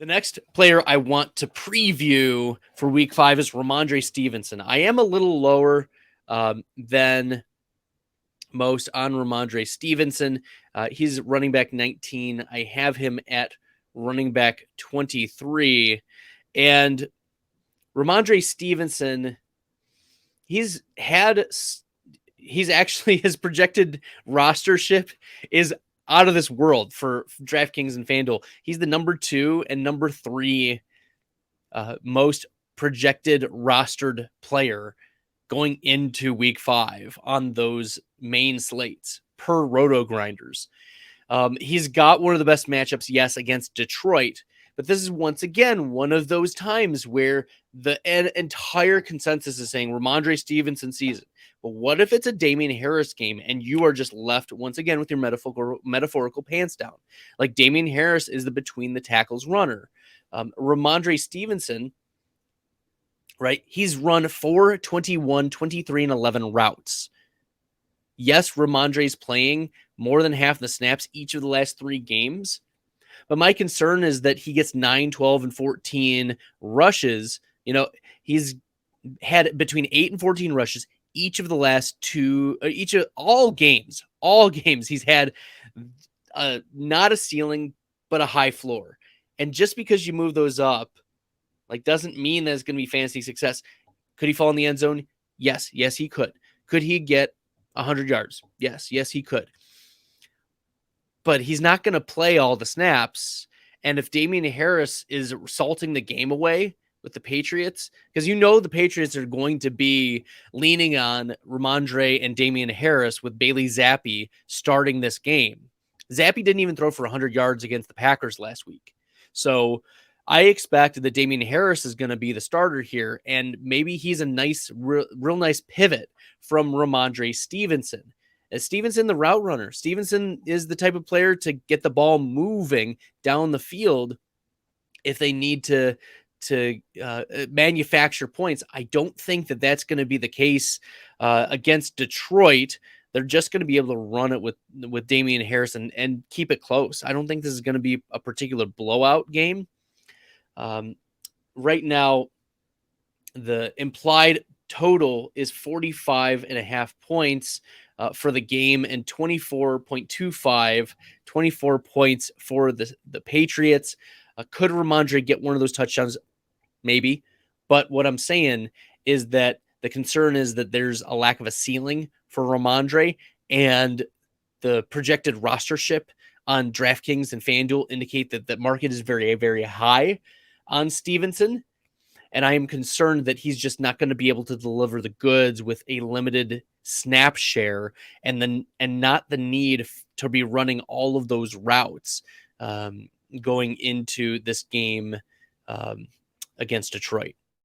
The next player I want to preview for week 5 is Rhamondre Stevenson. I am a little lower than most on Rhamondre Stevenson. He's running back 19. I have him at running back 23. And Rhamondre Stevenson, he's actually, his projected rostership is out of this world for DraftKings and FanDuel. He's the number 2 and number 3 most projected rostered player going into week 5 on those main slates per Roto Grinders. He's got one of the best matchups, yes, against Detroit, but this is once again one of those times where the entire consensus is saying Rhamondre Stevenson season. But what if it's a Damien Harris game and you are just left once again with your metaphorical pants down? Like Damien Harris is the between the tackles runner. Rhamondre Stevenson, right? He's run 4, 21, 23, and 11 routes. Yes, Rhamondre's playing more than half the snaps each of the last 3 games. But my concern is that he gets 9, 12, and 14 rushes. You know, he's had between 8 and 14 rushes each of the last 2, all games. He's had not a ceiling, but a high floor. And just because you move those up, like, doesn't mean that it's going to be fantasy success. Could he fall in the end zone? Yes, he could. Could he get 100 yards? Yes, he could. But he's not going to play all the snaps. And if Damien Harris is salting the game away with the Patriots, because the Patriots are going to be leaning on Rhamondre and Damien Harris with Bailey Zappi starting this game. Zappi didn't even throw for 100 yards against the Packers last week. So I expect that Damien Harris is going to be the starter here, and maybe he's a nice, real nice pivot from Rhamondre Stevenson. As Stevenson, the route runner, Stevenson is the type of player to get the ball moving down the field if they need to manufacture points. I don't think that that's going to be the case against Detroit. They're just going to be able to run it with Damien Harris and keep it close. I don't think this is going to be a particular blowout game. Right now, the implied total is 45.5 points for the game and 24.25, 24 points for the Patriots. Could Rhamondre get one of those touchdowns? Maybe. But what I'm saying is that the concern is that there's a lack of a ceiling for Rhamondre, and the projected rostership on DraftKings and FanDuel indicate that the market is very, very high on Stevenson. And I am concerned that he's just not going to be able to deliver the goods with a limited snap share and not the need to be running all of those routes going into this game against Detroit.